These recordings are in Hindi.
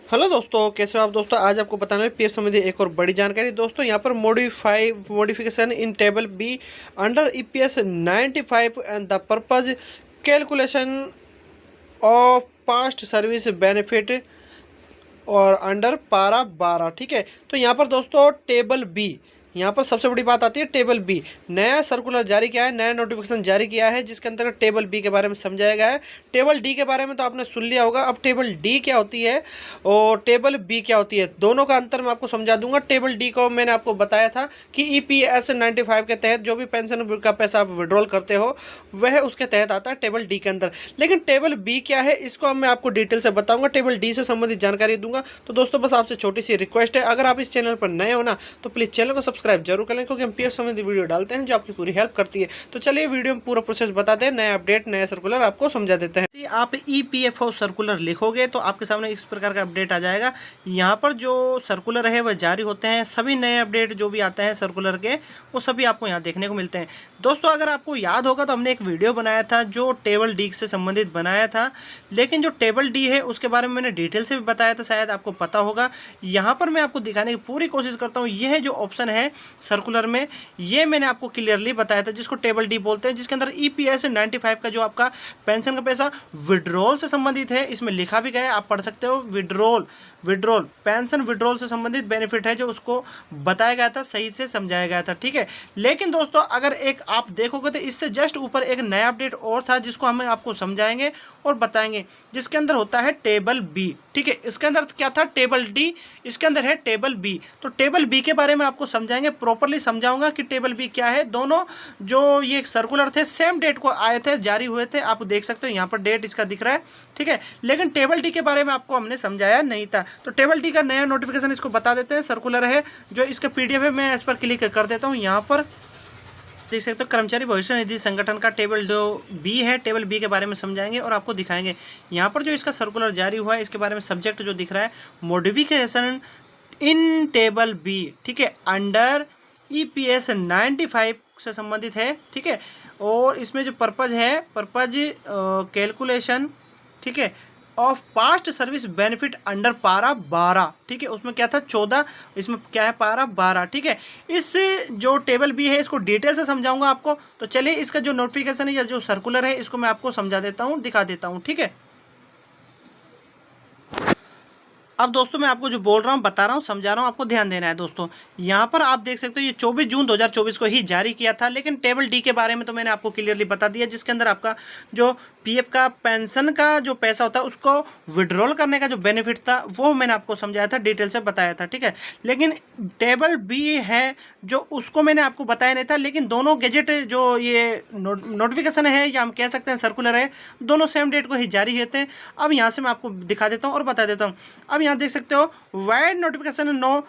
हेलो दोस्तों, कैसे हो आप दोस्तों। आज आपको बताने वाले पीएफ संबंधी एक और बड़ी जानकारी। दोस्तों यहाँ पर modification in table B under EPS 95 and the purpose calculation of past service benefit और अंडर पारा 12। ठीक है, तो यहाँ पर दोस्तों टेबल बी, यहाँ पर सबसे बड़ी बात आती है टेबल बी। नया सर्कुलर जारी किया है, नया नोटिफिकेशन जारी किया है जिसके अंतर्गत टेबल बी के बारे में समझाया गया है। टेबल डी के बारे में तो आपने सुन लिया होगा। अब टेबल डी क्या होती है और टेबल बी क्या होती है, दोनों का अंतर मैं आपको समझा दूंगा। टेबल डी को मैंने आपको बताया था कि ईपीएस 95 के तहत जो भी पेंशन का पैसा आप विड्रॉल करते हो वह उसके तहत आता है टेबल डी के अंदर। लेकिन टेबल बी क्या है, इसको मैं आपको डिटेल से बताऊंगा, टेबल डी से संबंधित जानकारी दूंगा। तो दोस्तों बस आपसे छोटी सी रिक्वेस्ट है, अगर आप इस चैनल पर नए हो ना तो प्लीज़ चैनल को सब्सक्राइब जरूर करें, क्योंकि हम पीएफ संबंधी वीडियो डालते हैं जो आपकी पूरी हेल्प करती है। तो चलिए वीडियो में पूरा प्रोसेस बताते हैं, नया अपडेट नया सर्कुलर आपको समझा देते हैं। आप ईपीएफओ सर्कुलर लिखोगे तो आपके सामने इस प्रकार का अपडेट आ जाएगा। यहाँ पर जो सर्कुलर है वह जारी होते हैं, सभी नए अपडेट जो भी आते हैं सर्कुलर के वो सभी आपको यहाँ देखने को मिलते हैं। दोस्तों अगर आपको याद होगा तो हमने एक वीडियो बनाया था जो टेबल डी से संबंधित बनाया था, लेकिन जो टेबल डी है उसके बारे में मैंने डिटेल से भी बताया था, शायद आपको पता होगा। यहाँ पर मैं आपको दिखाने की पूरी कोशिश करता हूँ। यह जो ऑप्शन है सर्कुलर में, ये मैंने आपको क्लियरली बताया था, जिसको टेबल डी बोलते हैं, जिसके अंदर ईपीएस 95 का जो आपका पेंशन का पैसा विड्रॉल से संबंधित है, इसमें लिखा भी गया है, आप पढ़ सकते हो। विड्रॉल पेंशन विड्रॉल से संबंधित बेनिफिट है जो उसको बताया गया था, सही से समझाया गया था। ठीक है, लेकिन दोस्तों अगर एक आप देखोगे तो इससे जस्ट ऊपर एक नया अपडेट और था जिसको हम आपको समझाएंगे और बताएंगे, जिसके अंदर होता है टेबल बी। ठीक है, इसके अंदर क्या था, टेबल डी, इसके अंदर है टेबल बी। तो टेबल बी के बारे में आपको समझाएंगे, प्रॉपरली समझाऊंगा कि टेबल बी क्या है। दोनों जो ये सर्कुलर थे सेम डेट को आए थे, जारी हुए थे, आप देख सकते हो यहाँ पर डेट इसका दिख रहा है। ठीक है, लेकिन टेबल डी के बारे में आपको हमने समझाया नहीं था। तो टेबल डी का नया नोटिफिकेशन इसको बता देते हैं, सर्कुलर है जो इसका पीडीएफ है, मैं इस पर क्लिक कर देता हूँ। यहाँ पर देख सकते हो कर्मचारी भविष्य निधि संगठन का टेबल जो बी है, टेबल बी के बारे में समझाएंगे और आपको दिखाएंगे। यहाँ पर जो इसका सर्कुलर जारी हुआ है इसके बारे में सब्जेक्ट जो दिख रहा है, मॉडिफिकेशन इन टेबल बी। ठीक है, अंडर ईपीएस 95 से संबंधित है। ठीक है, और इसमें जो पर्पज है, पर्पज कैलकुलेशन, ठीक है, of past service benefit under para 12। ठीक है, उसमें क्या था 14, इसमें क्या है पारा 12। ठीक है, इस जो टेबल बी है इसको डिटेल से समझाऊंगा आपको। तो चलिए इसका जो नोटिफिकेशन है या जो सर्कुलर है इसको मैं आपको समझा देता हूँ, दिखा देता हूँ। ठीक है, अब दोस्तों मैं आपको जो बोल रहा हूँ, बता रहा हूँ, समझा रहा हूँ, आपको ध्यान देना है। दोस्तों यहाँ पर आप देख सकते हो ये 24 जून 2024 को ही जारी किया था, लेकिन टेबल डी के बारे में तो मैंने आपको क्लियरली बता दिया, जिसके अंदर आपका जो पीएफ का पेंशन का जो पैसा होता है उसको विड्रॉल करने का जो बेनिफिट था वो मैंने आपको समझाया था, डिटेल से बताया था। ठीक है, लेकिन टेबल बी है जो उसको मैंने आपको बताया नहीं था। लेकिन दोनों गैजेट जो ये नोटिफिकेशन है या हम कह सकते हैं सर्कुलर है, दोनों सेम डेट को ही जारी होते हैं। अब यहाँ से मैं आपको दिखा देता हूँ और बता देता हूँ। अब यहाँ देख सकते हो वाइड नोटिफिकेशन नो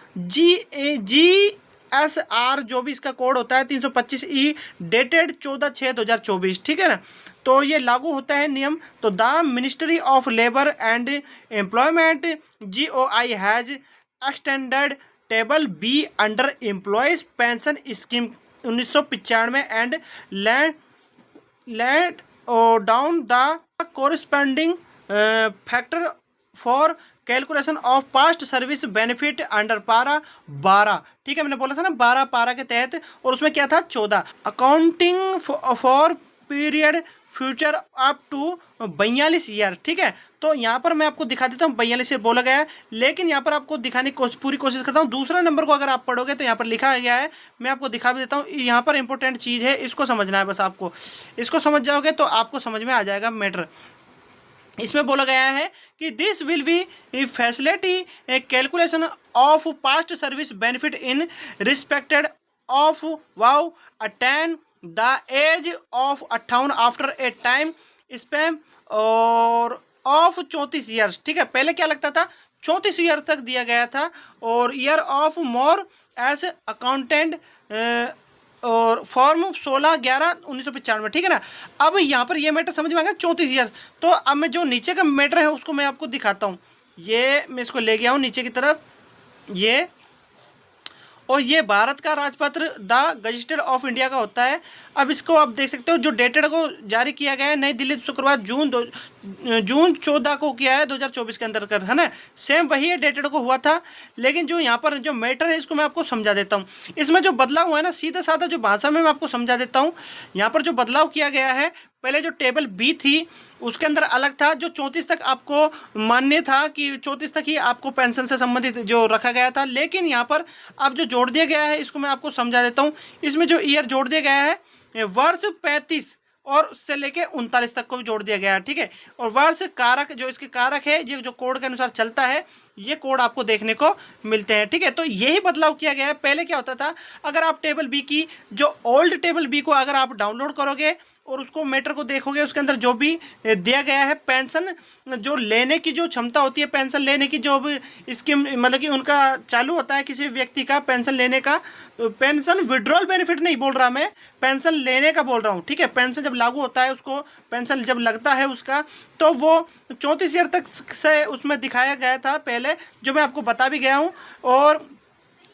GSR जो भी इसका कोड होता है 325E डेटेड 14/6/2024। ठीक है ना, तो ये लागू होता है नियम। तो the ministry of labour and employment GOI has extended table B under employees pension scheme 1995 and laid down the corresponding factor for calculation of past service benefit under para 12। ठीक है, मैंने बोला था ना 12 पारा के तहत, और उसमें क्या था 14। Accounting for period future up to 42 year. ठीक है, तो यहाँ पर मैं आपको दिखा देता हूँ, 42 से बोला गया है, लेकिन यहाँ पर आपको दिखाने की पूरी कोशिश करता हूँ। दूसरा नंबर को अगर आप पढ़ोगे तो यहाँ पर लिखा गया है, मैं आपको दिखा भी देता हूँ। यहाँ पर इंपॉर्टेंट चीज़ है, इसको समझना है बस आपको। इसको समझ जाओगे तो आपको समझ में आ जाएगा मैटर। इसमें बोला गया है कि this will be facility calculation of past service benefit in respected of who attain the age of 58 after a time span और ऑफ 34 ईयर्स। ठीक है, पहले क्या लगता था 34 ईयर तक दिया गया था, और year of more age accountant और फॉर्म 16/11/1995। ठीक है ना, अब यहाँ पर ये मैटर समझ में आ गया 34 ईयर्स। तो अब मैं जो नीचे का मैटर है उसको मैं आपको दिखाता हूँ। ये मैं इसको ले गया हूँ नीचे की तरफ, ये और ये भारत का राजपत्र द गजेटेड ऑफ इंडिया का होता है। अब इसको आप देख सकते हो, जो डेटेड को जारी किया गया है नई दिल्ली शुक्रवार जून 14 को किया है 2024 के अंतर्गत, है ना। सेम वही है, डेटेड को हुआ था। लेकिन जो यहाँ पर जो मैटर है इसको मैं आपको समझा देता हूँ। इसमें जो बदलाव हुआ है ना, सीधा साधा जो भाषा में मैं आपको समझा देता हूँ। यहाँ पर जो बदलाव किया गया है, पहले जो टेबल बी थी उसके अंदर अलग था, जो 34 तक आपको मान्य था कि 34 तक ही आपको पेंशन से संबंधित जो रखा गया था। लेकिन यहाँ पर अब जो जोड़ दिया गया है इसको मैं आपको समझा देता हूँ। इसमें जो ईयर जोड़ दिया गया है वर्ष 35 और उससे लेके 39 तक को भी जोड़ दिया गया है, ठीक है। और वर्ष कारक जो इसके कारक है, ये जो कोड के अनुसार चलता है, ये कोड आपको देखने को मिलते हैं, ठीक है। तो यही बदलाव किया गया है। पहले क्या होता था, अगर आप टेबल बी की जो ओल्ड टेबल बी को अगर आप डाउनलोड करोगे और उसको मैटर को देखोगे, उसके अंदर जो भी दिया गया है पेंशन जो लेने की जो क्षमता होती है, पेंशन लेने की जो भी स्कीम मतलब कि उनका चालू होता है किसी व्यक्ति का पेंशन लेने का, तो पेंशन विड्रॉल बेनिफिट नहीं बोल रहा मैं, पेंशन लेने का बोल रहा हूँ, ठीक है। पेंशन जब लागू होता है, उसको पेंशन जब लगता है उसका, तो वो 34 ईयर तक से उसमें दिखाया गया था पहले, जो मैं आपको बता भी गया हूँ। और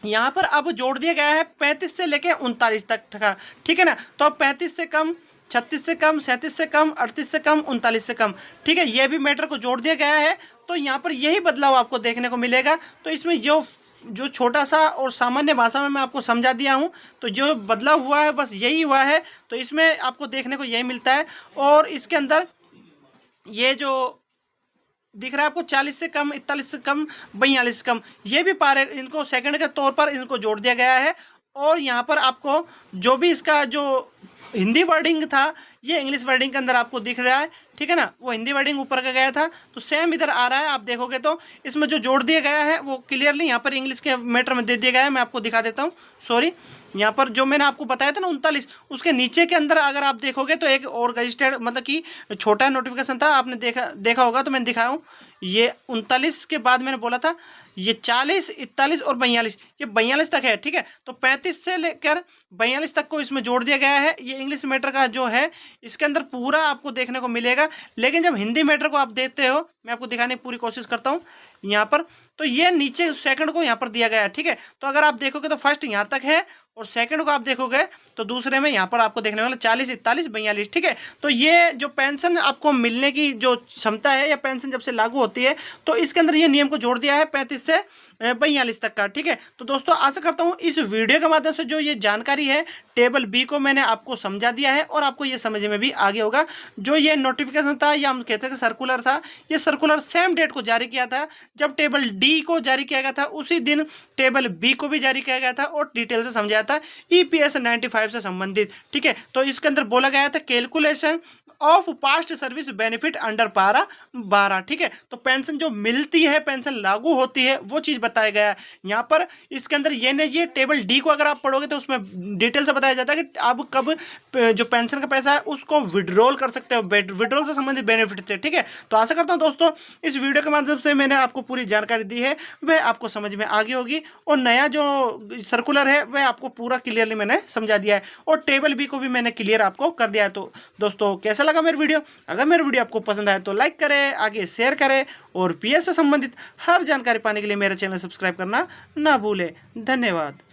यहाँ पर अब जोड़ दिया गया है 35 से लेके 39 तक का, ठीक है ना। तो अब 35 से कम, 36 से कम, 37 से कम, 38 से कम, 39 से कम, ठीक है। ये भी मैटर को जोड़ दिया गया है। तो यहाँ पर यही बदलाव आपको देखने को मिलेगा। तो इसमें जो छोटा सा और सामान्य भाषा में मैं आपको समझा दिया हूँ, तो जो बदलाव हुआ है बस यही हुआ है। तो इसमें आपको देखने को यही मिलता है। और इसके अंदर ये जो दिख रहा है आपको 40 से कम, 41 से कम, 42 से कम, ये भी पारे इनको सेकंड के तौर पर इनको जोड़ दिया गया है। और यहाँ पर आपको जो भी इसका जो हिंदी वर्डिंग था, ये इंग्लिश वर्डिंग के अंदर आपको दिख रहा है, ठीक है ना। वो हिंदी वर्डिंग ऊपर का गया था, तो सेम इधर आ रहा है। आप देखोगे तो इसमें जो जोड़ दिया गया है वो क्लियरली यहाँ पर इंग्लिश के मैटर में दे दिया गया है। मैं आपको दिखा देता हूँ, सॉरी। यहाँ पर जो मैंने आपको बताया था ना 39, उसके नीचे के अंदर अगर आप देखोगे तो एक और रजिस्टर्ड मतलब कि छोटा नोटिफिकेशन था, आपने देखा होगा, तो मैंने दिखाया हूँ। ये 39 के बाद मैंने बोला था ये 40, 41 और 42, ये 42 तक है, ठीक है। तो 35 से लेकर 42 तक को इसमें जोड़ दिया गया है। ये इंग्लिश मैटर का जो है इसके अंदर पूरा आपको देखने को मिलेगा। लेकिन जब हिंदी मैटर को आप देखते हो, मैं आपको दिखाने की पूरी कोशिश करता हूँ यहाँ पर, तो ये नीचे सेकंड को यहाँ पर दिया गया है, ठीक है। तो अगर आप देखोगे तो फर्स्ट यहाँ तक है और सेकंड को आप देखोगे तो दूसरे में यहाँ पर आपको देखने वाला 40, 41, 42, ठीक है। तो ये जो पेंशन आपको मिलने की जो क्षमता है या पेंशन जब से लागू होती है, तो इसके अंदर ये नियम को जोड़ दिया है 35 से 42 तक का, ठीक है। तो दोस्तों आशा करता हूँ इस वीडियो के माध्यम से जो ये जानकारी है टेबल बी को मैंने आपको समझा दिया है और आपको ये समझ में भी आगे होगा। जो ये नोटिफिकेशन था या हम कहते थे सर्कुलर था, ये सर्कुलर सेम डेट को जारी किया था जब टेबल डी को जारी किया गया था, उसी दिन टेबल बी को भी जारी किया गया था और डिटेल से समझाया था EPS 95 से संबंधित, ठीक है। तो इसके अंदर बोला गया था calculation of past service benefit under para 12, ठीक है। तो पेंशन जो मिलती है, पेंशन लागू होती है, वो चीज़ बताया गया है यहाँ पर। इसके अंदर ये नहीं, ये टेबल डी को अगर आप पढ़ोगे तो उसमें डिटेल से बताया जाता है कि आप कब जो पेंशन का पैसा है उसको विड्रॉल कर सकते हो, विड्रॉल से संबंधित बेनिफिट थे, ठीक है। तो आशा करता हूँ दोस्तों इस वीडियो के माध्यम से मैंने आपको पूरी जानकारी दी है, वह आपको समझ में आ गई होगी। और नया जो सर्कुलर है वह आपको पूरा क्लियरली मैंने समझा दिया है और टेबल बी को भी मैंने क्लियर आपको कर दिया है। तो दोस्तों कैसा लगा मेरी वीडियो? अगर मेरी वीडियो आपको पसंद आए तो लाइक करें, आगे शेयर करें और PS से संबंधित हर जानकारी पाने के लिए मेरे चैनल सब्सक्राइब करना ना भूलें। धन्यवाद।